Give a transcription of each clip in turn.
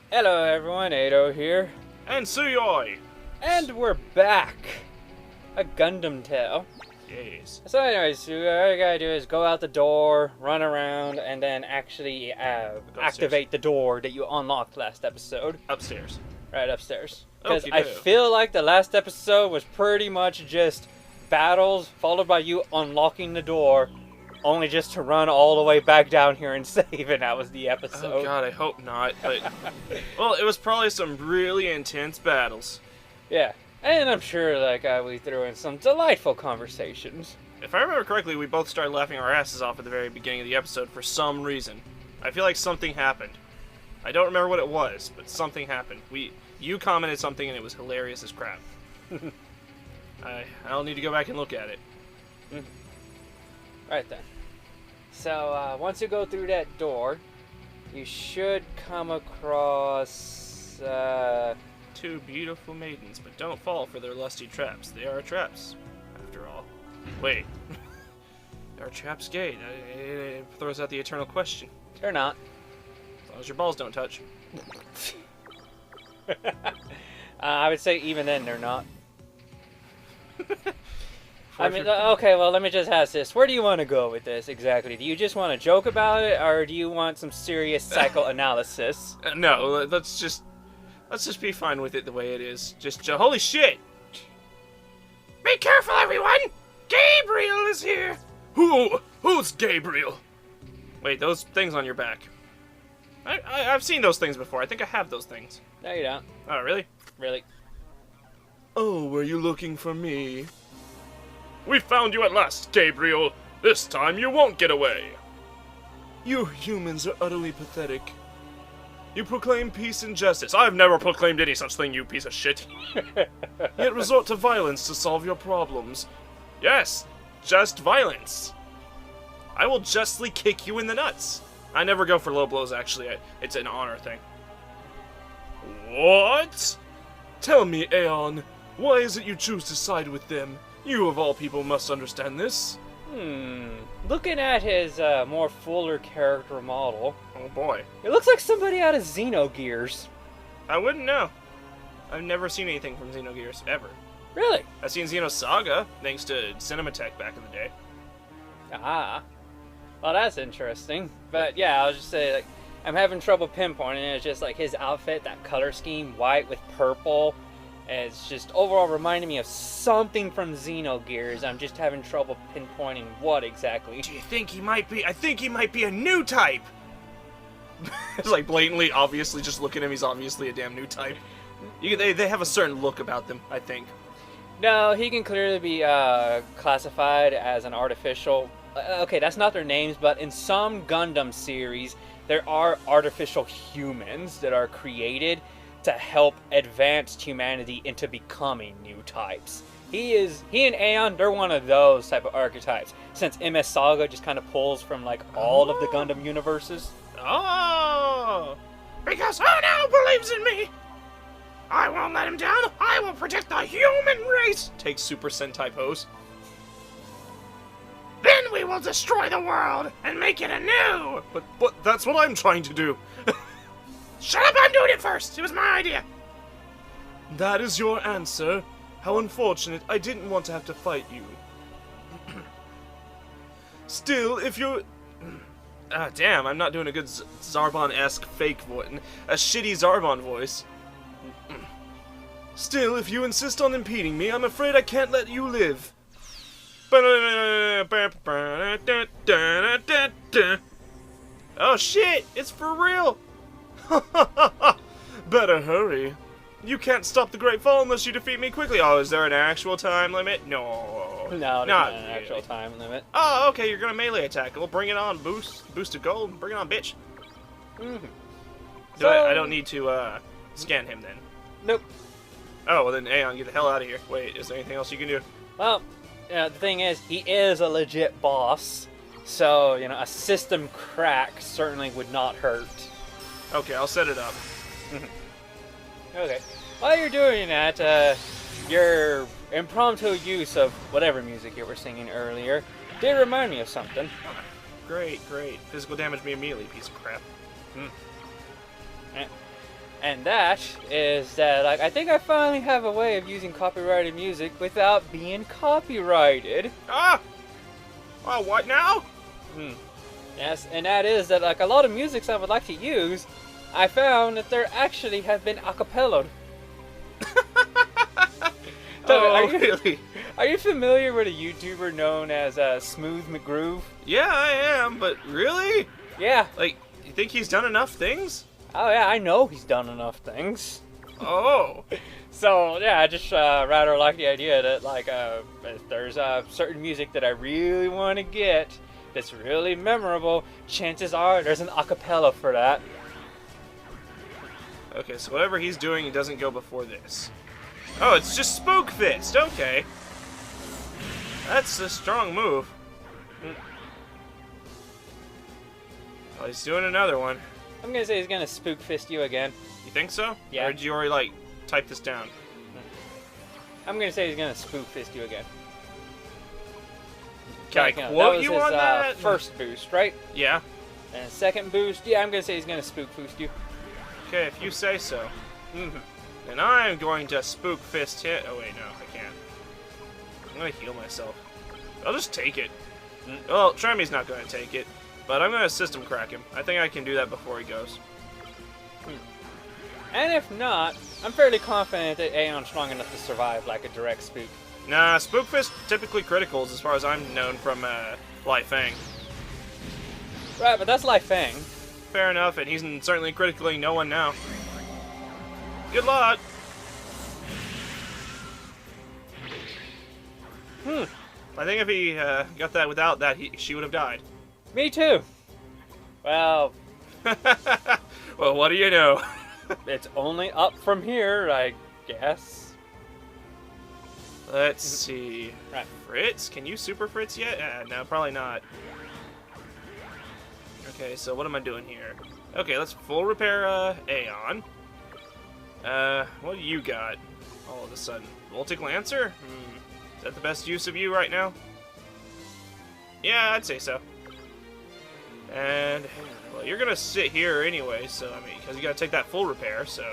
Hello everyone, Atou here. And Tsuyoi! And we're back! A Gundam tale. Yes. So anyways, all you gotta do is go out the door, run around, and then actually activate the door that you unlocked last episode. Upstairs. Right, upstairs. Because Okey-doke. I feel like the last episode was pretty much just battles, followed by you unlocking the door, only just to run all the way back down here and save, and that was the episode. Oh god, I hope not. But well, it was probably some really intense battles. Yeah, and I'm sure we threw in some delightful conversations. If I remember correctly, we both started laughing our asses off at the very beginning of the episode for some reason. I feel like something happened. I don't remember what it was, but something happened. You commented something and it was hilarious as crap. I'll need to go back and look at it. Right then. So, once you go through that door, you should come across, Two beautiful maidens, but don't fall for their lusty traps. They are traps, after all. Wait. Are traps gay? It throws out the eternal question. They're not. As long as your balls don't touch. I would say even then they're not. I mean, okay, well, let me just ask this. Where do you want to go with this, exactly? Do you just want to joke about it, or do you want some serious psychoanalysis? No, let's just be fine with it the way it is. Holy shit! Be careful, everyone! Gabriel is here! Who's Gabriel? Wait, those things on your back. I've seen those things before. I think I have those things. No, you don't. Oh, really? Really? Oh, were you looking for me? We found you at last, Gabriel! This time you won't get away! You humans are utterly pathetic. You proclaim peace and justice. I've never proclaimed any such thing, you piece of shit. Yet resort to violence to solve your problems. Yes, just violence. I will justly kick you in the nuts. I never go for low blows, actually. It's an honor thing. What? Tell me, Aeon, why is it you choose to side with them? You, of all people, must understand this. Looking at his more fuller character model, Oh boy. it looks like somebody out of Xenogears. I wouldn't know. I've never seen anything from Xenogears, ever. Really? I've seen Saga, thanks to Cinematech back in the day. Ah. Well, that's interesting. But yeah, I was just saying, I'm having trouble pinpointing it. It's just like his outfit, that color scheme, white with purple. And it's just overall reminding me of something from Xenogears. I'm just having trouble pinpointing what exactly. Do you think he might be? I think he might be a new type! It's like blatantly, obviously, just look at him, he's obviously a damn new type. They have a certain look about them, I think. No, he can clearly be classified as an artificial... okay, that's not their names, but in some Gundam series, there are artificial humans that are created to help advance humanity into becoming new types. He and Aeon, they're one of those type of archetypes. Since MS Saga just kind of pulls from all of the Gundam universes. Oh! Because Ono believes in me! I won't let him down! I will protect the human race! Take Super Sentai pose. Then we will destroy the world and make it anew! But that's what I'm trying to do. Shut up, I'm doing it first! It was my idea! That is your answer? How unfortunate. I didn't want to have to fight you. Still, if you're... Ah, damn, I'm not doing a good Zarbon-esque fake voice. A shitty Zarbon voice. Still, if you insist on impeding me, I'm afraid I can't let you live. Oh shit, it's for real! Better hurry. You can't stop the Great Fall unless you defeat me quickly. Oh, is there an actual time limit? No. No, there's not an actual time limit. Oh, okay, you're gonna melee attack. Well, bring it on, boost to gold. Bring it on, bitch. I don't need to scan him then. Nope. Oh, well then, Aeon, get the hell out of here. Wait, is there anything else you can do? Well, the thing is, he is a legit boss, so, a system crack certainly would not hurt. Okay, I'll set it up. Okay. While you're doing that, your impromptu use of whatever music you were singing earlier did remind me of something. Great. Physical damage me immediately, piece of crap. And that is that, like, I think I finally have a way of using copyrighted music without being copyrighted. Ah! Oh, what now? Yes, and that is that, like, a lot of musics I would like to use, I found that there actually have been acapellaed. Really? Are you familiar with a YouTuber known as Smooth McGroove? Yeah, I am, but really? Yeah. Like, you think he's done enough things? Oh yeah, I know he's done enough things. Oh. So yeah, I just rather like the idea that, like, if there's certain music that I really want to get that's really memorable, chances are there's an acapella for that. Okay, so whatever he's doing, he doesn't go before this. Oh, it's just Spook Fist. Okay. That's a strong move. Oh, he's doing another one. I'm gonna say he's gonna spook fist you again. You think so? Yeah. Or did you already, like, type this down? I'm gonna say he's gonna spook fist you again. Can I quote you on that? First boost, right? Yeah. And second boost, yeah, I'm gonna say he's gonna spook boost you. Okay, if you say so. And I'm going to Spook Fist hit. Oh, wait, no, I can't. I'm going to heal myself. I'll just take it. Well, Tremy's not going to take it, but I'm going to system crack him. I think I can do that before he goes. And if not, I'm fairly confident that Aeon's strong enough to survive like a direct spook. Nah, Spook Fist typically criticals as far as I'm known from Lai Fang. Right, but that's Lai Fang. Fair enough, and he's certainly critically no one now. Good luck! I think if he got that without that, she would have died. Me too. Well, well, what do you know? it's only up from here, I guess. Let's see. Right. Fritz? Can you super Fritz yet? No, probably not. Okay, so what am I doing here? Okay, let's full repair Aeon. What do you got? All of a sudden. Voltic Lancer? Is that the best use of you right now? Yeah, I'd say so. And, well, you're gonna sit here anyway, so, I mean, because you gotta take that full repair, so...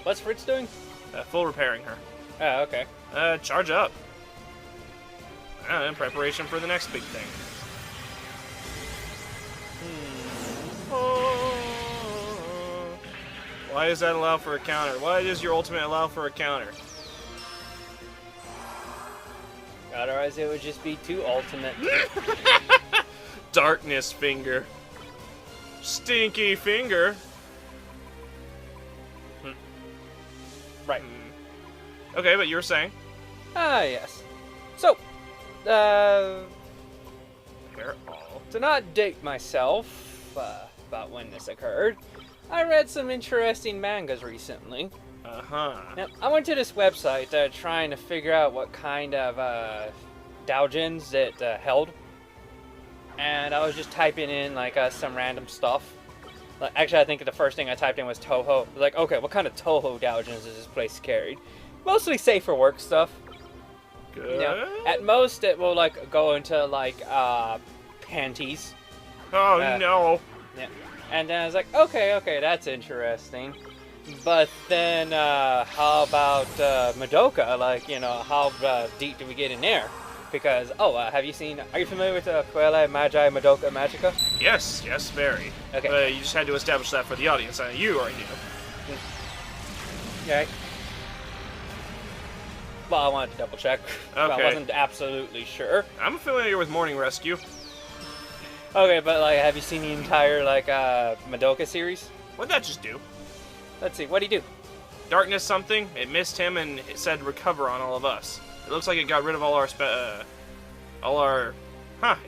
What's Fritz doing? Full repairing her. Oh, okay. Charge up. In preparation for the next big thing. Why does that allow for a counter? Why does your ultimate allow for a counter? Otherwise it would just be too ultimate. Darkness finger. Stinky finger. Right. Okay, but you were saying? Ah, yes. So, They're all. to not date myself about when this occurred, I read some interesting mangas recently. Now, I went to this website trying to figure out what kind of doujins it held. And I was just typing in like some random stuff. Like, actually, I think the first thing I typed in was Toho. Like, okay, what kind of Toho doujins is this place carried? Mostly safe for work stuff. Good. You know, at most, it will like go into like panties. Oh no. Yeah. And then I was like, okay, that's interesting. But then, how about Madoka? Like, you know, how deep do we get in there? Because, are you familiar with Puella, Magi, Madoka, Magica? Yes, very. Okay. You just had to establish that for the audience. You already knew. Okay. Well, I wanted to double check. Okay. I wasn't absolutely sure. I'm familiar with Morning Rescue. Okay, but like, have you seen the entire like Madoka series? What'd that just do? Let's see. What'd he do? Darkness something. It missed him and it said recover on all of us. It looks like it got rid of all our it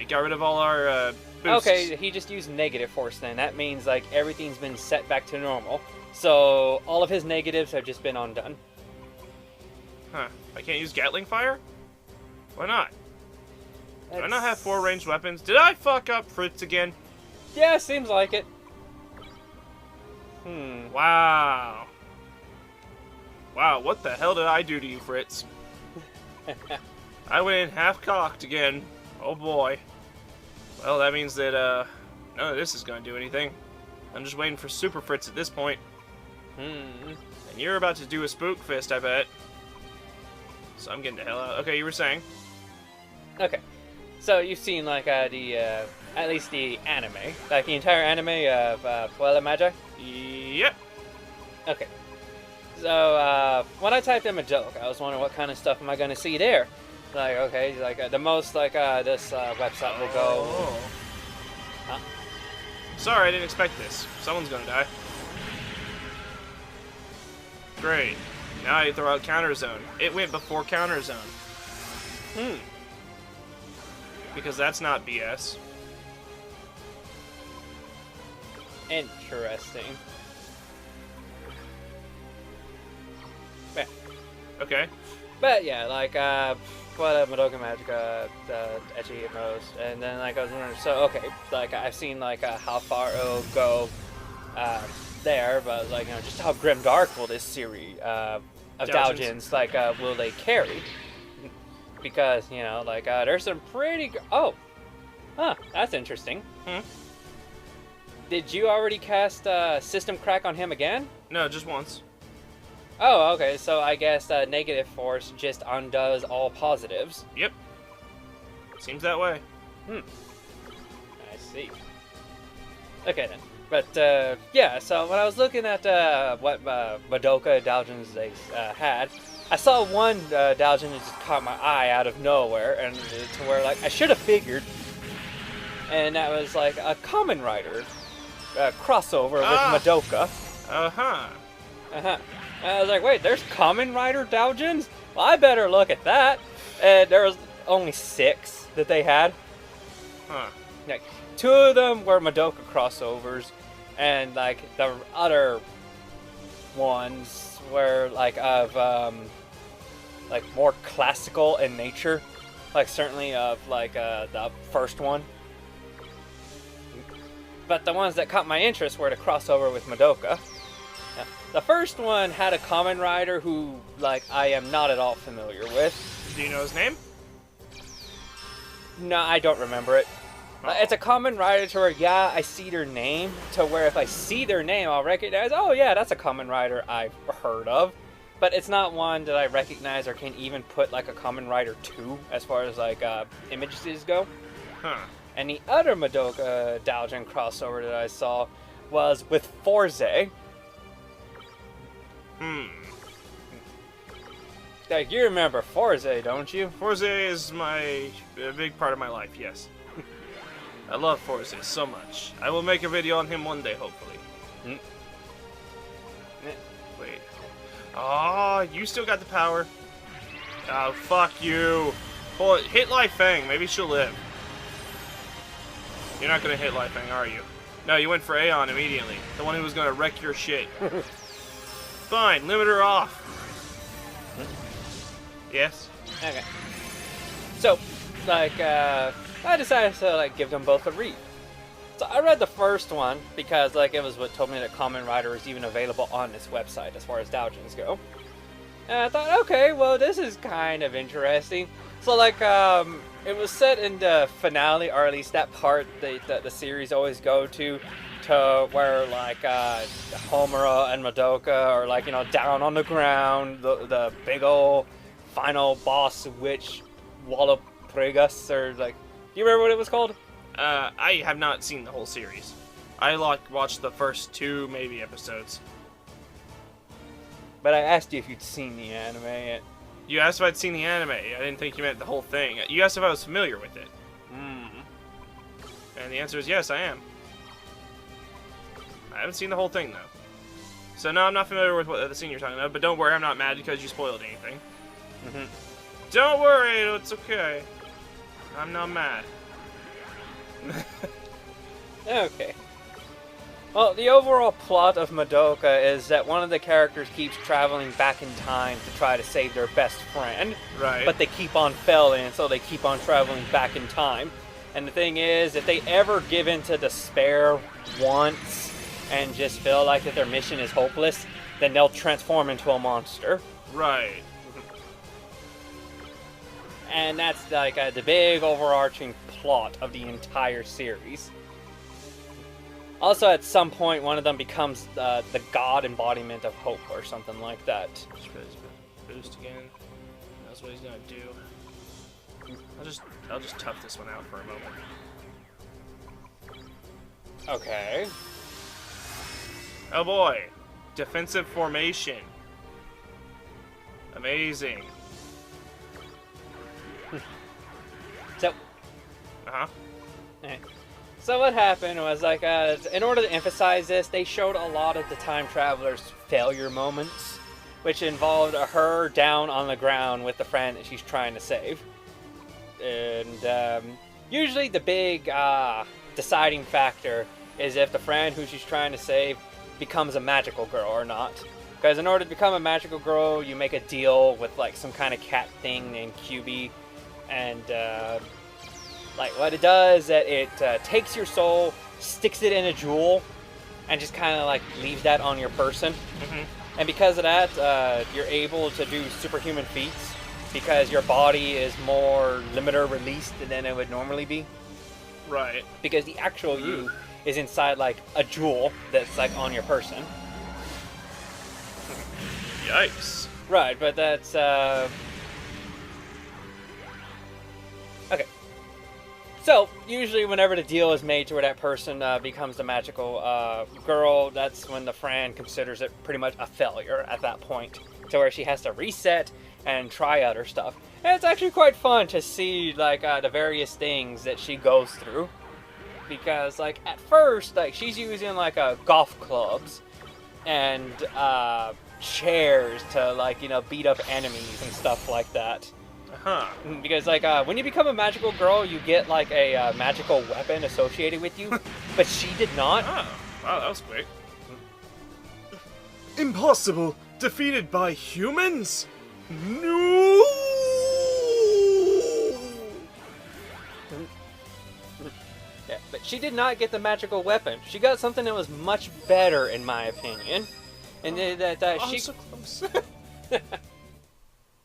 got rid of all our boosts. Okay, he just used negative force then. That means like everything's been set back to normal. So all of his negatives have just been undone. Huh. I can't use Gatling fire? Why not? Do I not have 4 ranged weapons? Did I fuck up Fritz again? Yeah, seems like it. Wow. Wow, what the hell did I do to you, Fritz? I went in half-cocked again. Oh boy. Well, that means that none of this is going to do anything. I'm just waiting for Super Fritz at this point. And you're about to do a spook fist, I bet. So I'm getting the hell out. Okay, you were saying? Okay. So you've seen like the at least the anime, like the entire anime of Puella Magi? Yep. Okay. So when I typed in Magica, I was wondering what kind of stuff am I going to see there. Like, okay, like the most like this website will go. Oh. Huh? Sorry, I didn't expect this. Someone's gonna die. Great. Now I throw out Counter Zone. It went before Counter Zone. Because that's not BS. Interesting. Yeah. Okay. But yeah, like what Madoka Magica, Ecchi at most, and then like I was wondering, so okay, like I've seen like how far it'll go there, but like you know, just how grim dark will this series of Doujins like will they carry? Because you know, like there's some pretty that's interesting. Did you already cast System Crack on him again? No, just once. Oh, okay, so I guess negative force just undoes all positives. Yep. Seems that way. I see. Okay then. But, yeah, so when I was looking at what Madoka Doujins they had, I saw one Doujin that just caught my eye out of nowhere, and to where, like, I should have figured, and that was, like, a Kamen Rider crossover with Madoka. And I was like, wait, there's Kamen Rider Doujins? Well, I better look at that. And there was only 6 that they had. Like, 2 of them were Madoka crossovers, and like the other ones were like of like more classical in nature. Like certainly of like the first one. But the ones that caught my interest were the crossover with Madoka. The first one had a Kamen Rider who, like, I am not at all familiar with. Do you know his name? No, I don't remember it. It's a Kamen Rider to where, yeah, I see their name, to where if I see their name, I'll recognize, oh yeah, that's a Kamen Rider I've heard of. But it's not one that I recognize or can even put, like, a Kamen Rider 2 as far as, like, images go. And the other Madoka Doujin crossover that I saw was with Forze. Like, you remember Forze, don't you? Forze is a big part of my life, yes. I love Forze so much. I will make a video on him one day, hopefully. Wait. Oh, you still got the power. Oh, fuck you. Pull it. Hit Life Fang. Maybe she'll live. You're not going to hit Life Fang, are you? No, you went for Aeon immediately. The one who was going to wreck your shit. Fine, limit her off. Yes? Okay. So, like, I decided to, like, give them both a read. So I read the first one because, like, it was what told me that Kamen Rider is even available on this website as far as Doujins go. And I thought, okay, well, this is kind of interesting. So, like, it was set in the finale, or at least that part the series always go to where, like, Homura and Madoka are, like, you know, down on the ground, the big ol' final boss witch, Wallopregus, or, like, do you remember what it was called? I have not seen the whole series. I, like, watched the first 2, maybe, episodes. But I asked you if you'd seen the anime. You asked if I'd seen the anime. I didn't think you meant the whole thing. You asked if I was familiar with it. And the answer is yes, I am. I haven't seen the whole thing, though. So, no, I'm not familiar with what the scene you're talking about, but don't worry, I'm not mad because you spoiled anything. Don't worry, it's okay. I'm not mad. Okay. Well, the overall plot of Madoka is that one of the characters keeps traveling back in time to try to save their best friend. Right. But they keep on failing, so they keep on traveling back in time. And the thing is, if they ever give in to despair once and just feel like that their mission is hopeless, then they'll transform into a monster. Right. And that's like the big overarching plot of the entire series. Also, at some point, one of them becomes the god embodiment of hope or something like that. Boost again. That's what he's gonna do. I'll just tough this one out for a moment. Okay. Oh boy, defensive formation. Amazing. So. Eh. So what happened was like, in order to emphasize this, they showed a lot of the time traveler's failure moments, which involved her down on the ground with the friend that she's trying to save. And usually the big deciding factor is if the friend who she's trying to save becomes a magical girl or not. Because in order to become a magical girl, you make a deal with like some kind of cat thing named QB, and like what it does, that it takes your soul, sticks it in a jewel, and just kind of like leaves that on your person. Mm-hmm. And because of that, you're able to do superhuman feats because your body is more limiter released than it would normally be. Right. Because the actual you is inside like a jewel that's like on your person. Yikes. Right, but that's okay. So, usually whenever the deal is made to where that person becomes the magical girl, that's when the friend considers it pretty much a failure at that point, to where she has to reset and try other stuff. And it's actually quite fun to see like the various things that she goes through, because like at first, like she's using like golf clubs and chairs to like beat up enemies and stuff like that. Because like when you become a magical girl, you get like a magical weapon associated with you, but she did not. Oh, wow, that was quick. Impossible! Defeated by humans? No! Yeah, but she did not get the magical weapon. She got something that was much better, in my opinion, and that she. So close.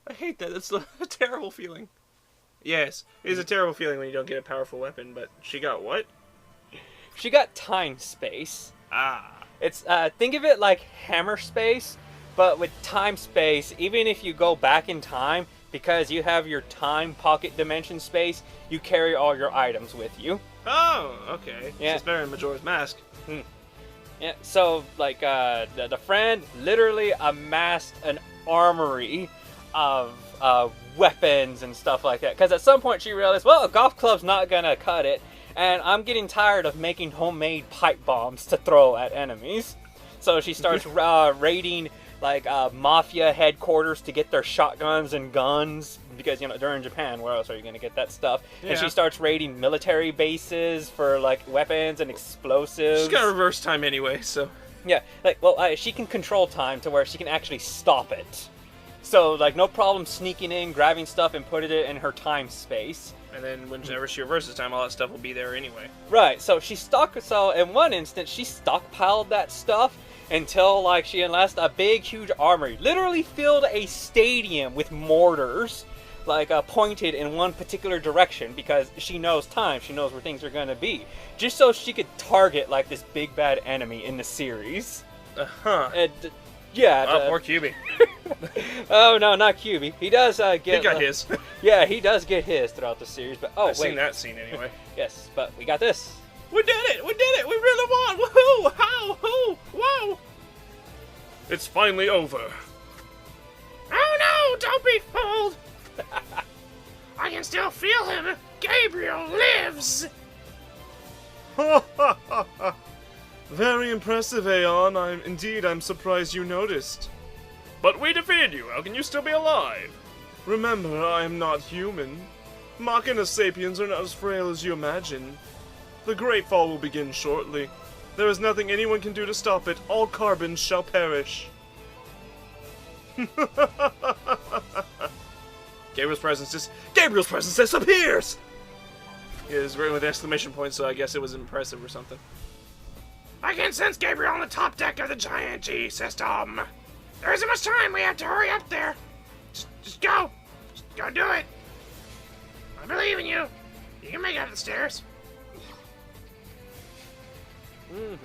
I hate that. That's a terrible feeling. Yes, it is a terrible feeling when you don't get a powerful weapon, but she got what? She got time space. Ah. It's, think of it like hammer space, but with time space, even if you go back in time, because you have your time pocket dimension space, you carry all your items with you. Oh, okay. Yeah. So it's better than Majora's Mask. Yeah, so, like, the friend literally amassed an armory of weapons and stuff like that. Because at some point she realized, well, a golf club's not gonna cut it, and I'm getting tired of making homemade pipe bombs to throw at enemies. So she starts raiding like mafia headquarters to get their shotguns and guns, because they're in Japan. Where else are you gonna get that stuff? Yeah. And she starts raiding military bases for like weapons and explosives. She's got reverse time anyway, so yeah, like she can control time to where she can actually stop it. So, like, no problem sneaking in, grabbing stuff, and putting it in her time space. And then whenever she reverses time, all that stuff will be there anyway. Right, so so in one instance, she stockpiled that stuff until, like, she amassed a big, huge armory. Literally filled a stadium with mortars, like, pointed in one particular direction, because she knows time, she knows where things are gonna be. Just so she could target, like, this big bad enemy in the series. Yeah. Poor QB. Oh no, not QB. He does get. He got his. Yeah, he does get his throughout the series. But I've seen that scene anyway. Yes, but we got this. We did it! We did it! We really won! Woohoo! How? Who? Wow! It's finally over. Oh no! Don't be fooled! I can still feel him. Gabriel lives. Very impressive, Aeon. I'm surprised you noticed. But we defeated you. How can you still be alive? Remember, I am not human. Machina sapiens are not as frail as you imagine. The Great Fall will begin shortly. There is nothing anyone can do to stop it. All carbons shall perish. Gabriel's presence disappears! It was written with exclamation points, so I guess it was impressive or something. I can sense Gabriel on the top deck of the giant G system. There isn't much time. We have to hurry up there. Just go. Just go do it. believe in you. You can make it up the stairs. Mm-hmm.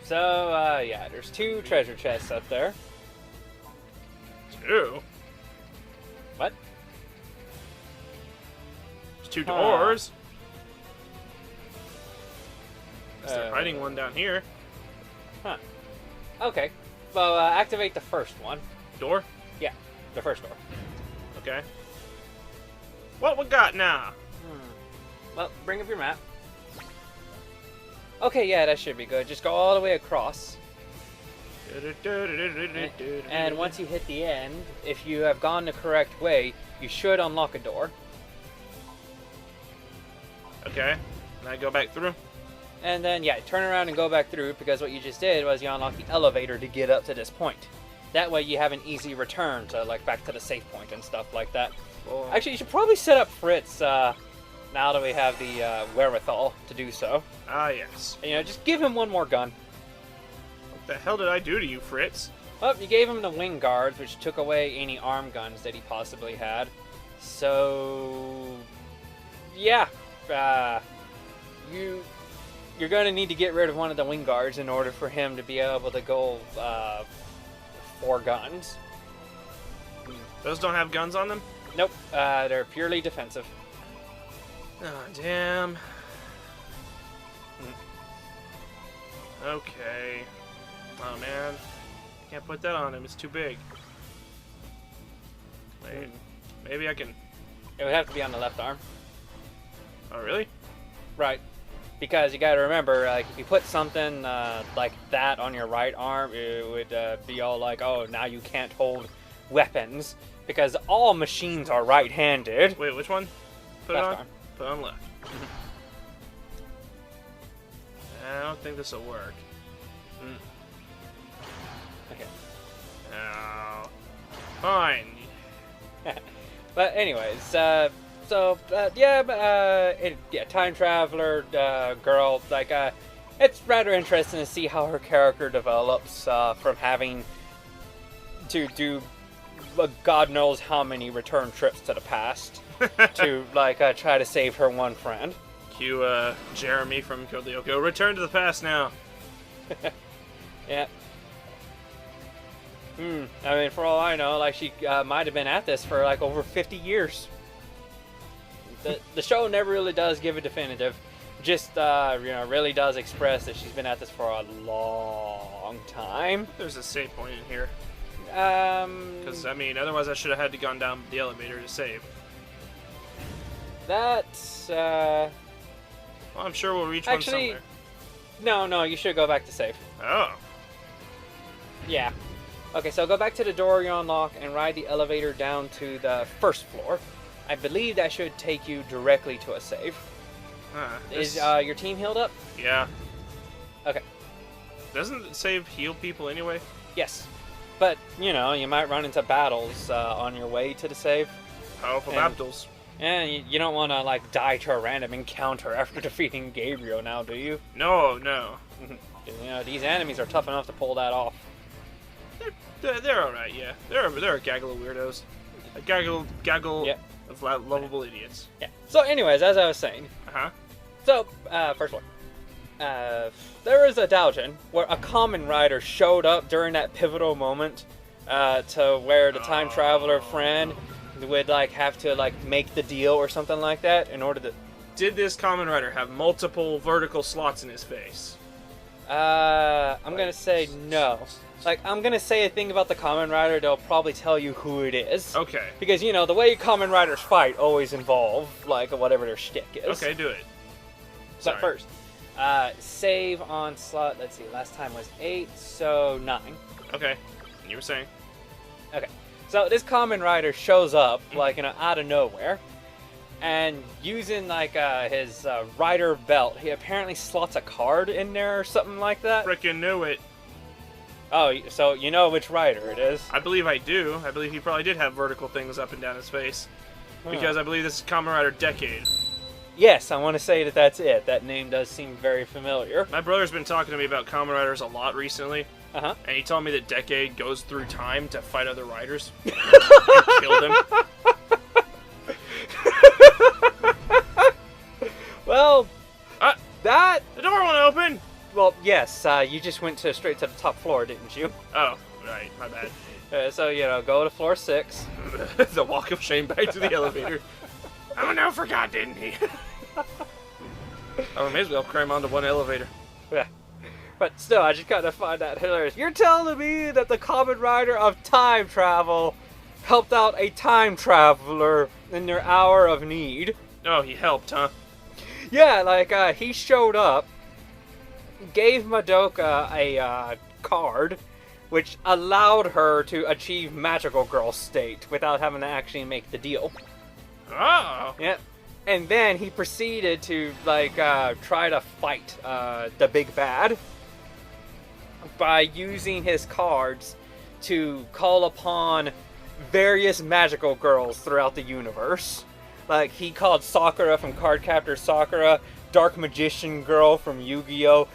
So, yeah, there's 2 treasure chests up there. 2? What? There's 2 doors. They're hiding one down here. Huh. Okay. Well, activate the first one. Door? Yeah, the first door. Okay. What we got now? Well, bring up your map. Okay, yeah, that should be good. Just go all the way across. And once you hit the end, if you have gone the correct way, you should unlock a door. Okay. And I go back through? And then, yeah, turn around and go back through, because what you just did was you unlocked the elevator to get up to this point. That way you have an easy return to, like, back to the safe point and stuff like that. Well, Actually, you should probably set up Fritz, now that we have the wherewithal to do so. Ah, yes. You know, just give him one more gun. What the hell did I do to you, Fritz? Well, you gave him the wing guards, which took away any arm guns that he possibly had. So, yeah, you're going to need to get rid of one of the wing guards in order for him to be able to go 4 guns. Those don't have guns on them? Nope, they're purely defensive. Oh, damn. Okay. Oh, man. Can't put that on him. It's too big. Wait. Maybe I can... It would have to be on the left arm. Oh, really? Right. Because you gotta remember, like, if you put something like that on your right arm, it would be all like, oh, now you can't hold weapons. Because all machines are right-handed. Wait, which one? Put Left it on? arm. Put on left. I don't think this will work. Okay. Oh. Fine. But anyways, yeah, time traveler girl, like, it's rather interesting to see how her character develops from having to do God knows how many return trips to the past to, like, try to save her one friend. Cue Jeremy from Code Lyoko. Return to the past now. Yeah. I mean, for all I know, like, she might have been at this for, like, over 50 years. The show never really does give a definitive. Just, you know, really does express that she's been at this for a long time. There's a save point in here. Because, I mean, otherwise I should have had to gone down the elevator to save. That's, Well, I'm sure we'll reach one somewhere. No, you should go back to save. Oh. Yeah. Okay, so go back to the door you unlock and ride the elevator down to the first floor. I believe that should take you directly to a save. Is your team healed up? Yeah. Okay. Doesn't save heal people anyway? Yes. But, you know, you might run into battles on your way to the save. Powerful battles. And you don't want to, like, die to a random encounter after defeating Gabriel now, do you? No. You know, these enemies are tough enough to pull that off. They're alright, yeah. They're a gaggle of weirdos. A gaggle of lovable idiots. Yeah. So anyways, as I was saying. Uh-huh. So, first one. There was a doujin where a common rider showed up during that pivotal moment to where the time traveler friend would, like, have to, like, make the deal or something like that in order to... Did this common rider have multiple vertical slots in his face? I'm gonna say no. Like, I'm gonna say a thing about the Kamen Rider, they'll probably tell you who it is. Okay. Because, you know, the way Kamen Riders fight always involve, like, whatever their shtick is. Okay, do it. But first, save on slot, let's see, last time was 8, so 9. Okay. You were saying? Okay. So this Kamen Rider shows up, like, you know, out of nowhere. And using, like, his rider belt, he apparently slots a card in there or something like that. Frickin' knew it. Oh, so you know which rider it is? I believe I do. I believe he probably did have vertical things up and down his face. Because I believe this is Kamen Rider Decade. Yes, I want to say that that's it. That name does seem very familiar. My brother's been talking to me about Kamen Riders a lot recently. Uh-huh. And he told me that Decade goes through time to fight other riders. And kill them. That? The door won't open! Well, yes, you just went straight to the top floor, didn't you? Oh, right, my bad. So, go to floor 6. The walk of shame back to the elevator. Oh no, forgot, didn't he? Oh, maybe I'll cram onto one elevator. Yeah. But still, I just kind of find that hilarious. You're telling me that the Kamen Rider of time travel helped out a time traveler in their hour of need? Oh, he helped, huh? Yeah, he showed up, gave Madoka a card, which allowed her to achieve Magical Girl state without having to actually make the deal. Oh! Yeah. And then he proceeded to, try to fight the big bad by using his cards to call upon various magical girls throughout the universe. Like, he called Sakura from Cardcaptor Sakura, Dark Magician Girl from Yu-Gi-Oh!,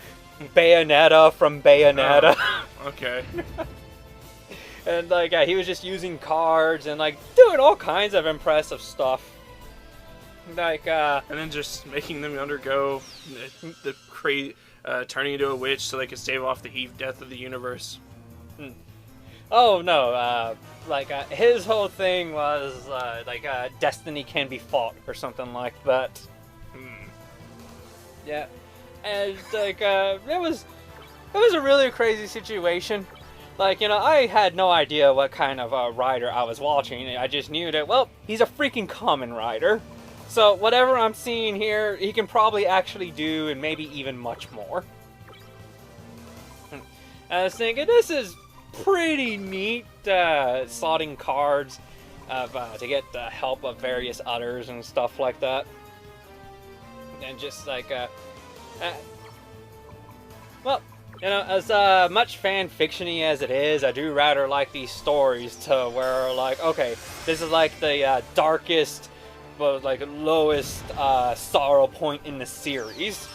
Bayonetta from Bayonetta. Okay. And, he was just using cards and, doing all kinds of impressive stuff. And then just making them undergo the turning into a witch so they could stave off the heat death of the universe. Oh, no, his whole thing was, destiny can be fought, or something like that. Yeah. And, it was a really crazy situation. I had no idea what kind of rider I was watching. I just knew that, well, he's a freaking Kamen Rider. So, whatever I'm seeing here, he can probably actually do, and maybe even much more. I was thinking, this is pretty neat, slotting cards to get the help of various others and stuff like that. And just as much fan fiction-y as it is, I do rather like these stories to where, okay, this is the darkest, lowest sorrow point in the series.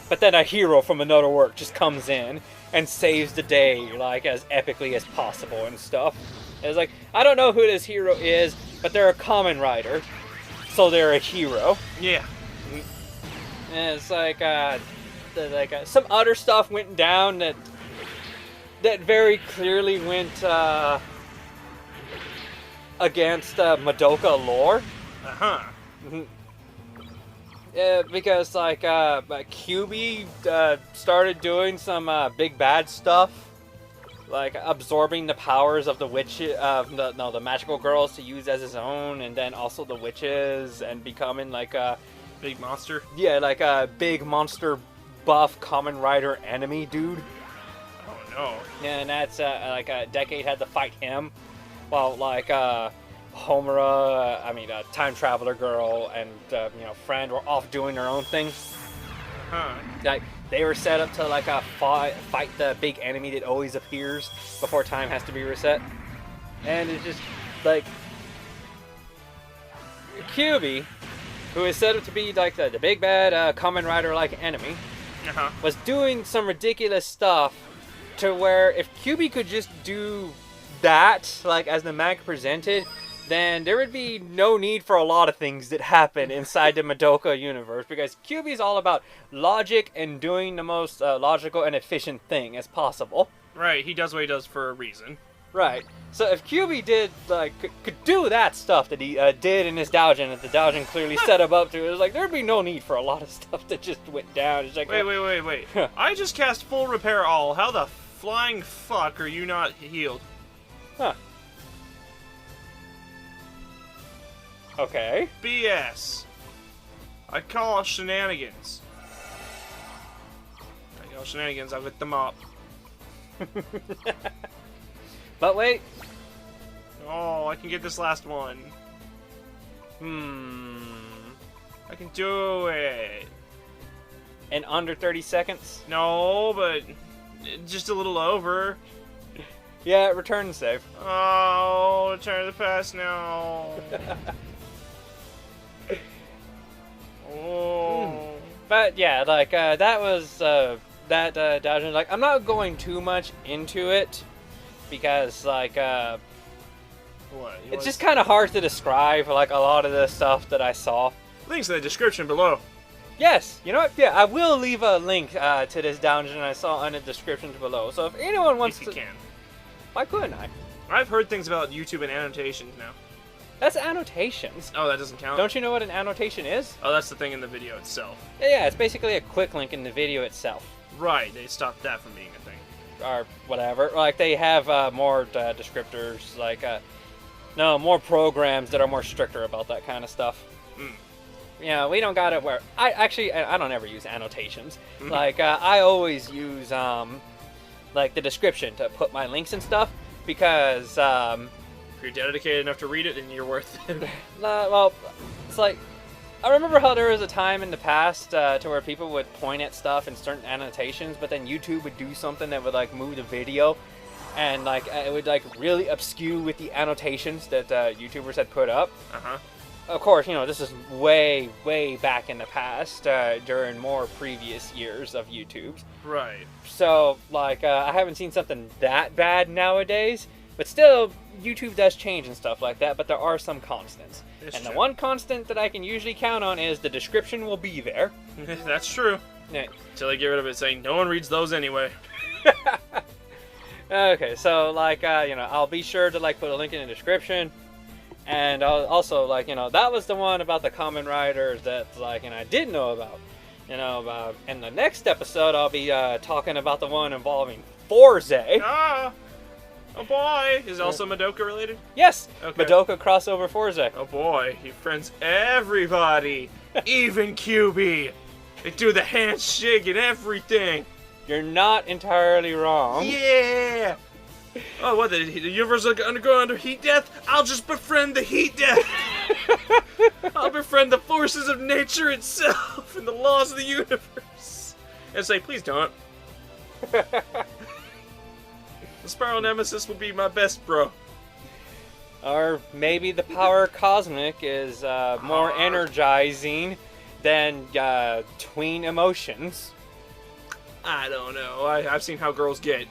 But then a hero from another work just comes in and saves the day, as epically as possible and stuff. It's I don't know who this hero is, but they're a Kamen Rider, so they're a hero. Yeah. And it's some other stuff went down that very clearly went against Madoka lore. Uh-huh. Because QB started doing some big bad stuff, absorbing the powers of the witch, the magical girls to use as his own, and then also the witches, and becoming a big monster. Yeah, a big monster buff Kamen Rider enemy dude. Oh no. And that's Decade had to fight him, while Homura, time traveler girl, and friend were off doing their own thing. Huh. They were set up to fight the big enemy that always appears before time has to be reset. And it's just Kyuubi, who is set up to be the big bad Kamen Rider enemy, was doing some ridiculous stuff to where if Kyuubi could just do that, as the manga presented, then there would be no need for a lot of things that happen inside the Madoka universe, because Kyuubi is all about logic and doing the most logical and efficient thing as possible. Right, he does what he does for a reason. Right. So if Kyuubi did, could do that stuff that he did in his doujin, that the doujin clearly set him up to, it was there'd be no need for a lot of stuff that just went down. It's Wait. I just cast full repair all. How the flying fuck are you not healed? Huh. Okay. BS. I call shenanigans. I'll get them up. But wait. Oh, I can get this last one. I can do it. In under 30 seconds? No, but just a little over. Yeah, return and save. Oh, return to the past now. Oh. But yeah, that was that doujin. I'm not going too much into it because What? it's just kind of hard to describe a lot of the stuff that I saw. Links in the description below. Yes, you know what? Yeah, I will leave a link to this dungeon I saw in the description below. So if anyone wants If you to... can. Why couldn't I? I've heard things about YouTube and annotations now. That's annotations. Oh, that doesn't count? Don't you know what an annotation is? Oh, that's the thing in the video itself. Yeah, it's basically a quick link in the video itself. Right, they stopped that from being a thing. Or whatever. Like, they have more descriptors, like, no, more programs that are more stricter about that kind of stuff. Mm. Yeah, we don't got it where... I don't ever use annotations. Like, I always use, like, the description to put my links and stuff, because, If you're dedicated enough to read it, then you're worth it. well, it's like... I remember how there was a time in the past to where people would point at stuff in certain annotations, but then YouTube would do something that would, like, move the video, and, like, it would, like, really obscure with the annotations that YouTubers had put up. Uh-huh. Of course, you know, this is way, way back in the past, during more previous years of YouTube's. Right. So, like, I haven't seen something that bad nowadays, but still, YouTube does change and stuff like that, but there are some constants. It's and true. the one constant that I can usually count on is the description will be there. That's true. Yeah. Until they get rid of it saying, no one reads those anyway. Okay, so, like, you know, I'll be sure to, like, put a link in the description. And I'll also, like, you know, that was the one about the Kamen Riders that, like, and I did know about. You know, in the next episode, I'll be talking about the one involving Forze. Ah! Oh boy! Is it also Madoka related? Yes! Okay. Madoka crossover Forze. Oh boy, he friends everybody! Even QB! They do the handshake and everything! You're not entirely wrong. Yeah! Oh, what, the universe will go under heat death? I'll just befriend the heat death! I'll befriend the forces of nature itself and the laws of the universe! And say, please don't. The Spiral Nemesis will be my best bro. Or maybe the power cosmic is more energizing than tween emotions. I don't know. I've seen how girls get.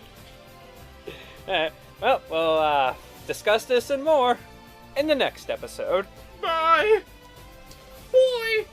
Well, we'll discuss this and more in the next episode. Bye! Boy!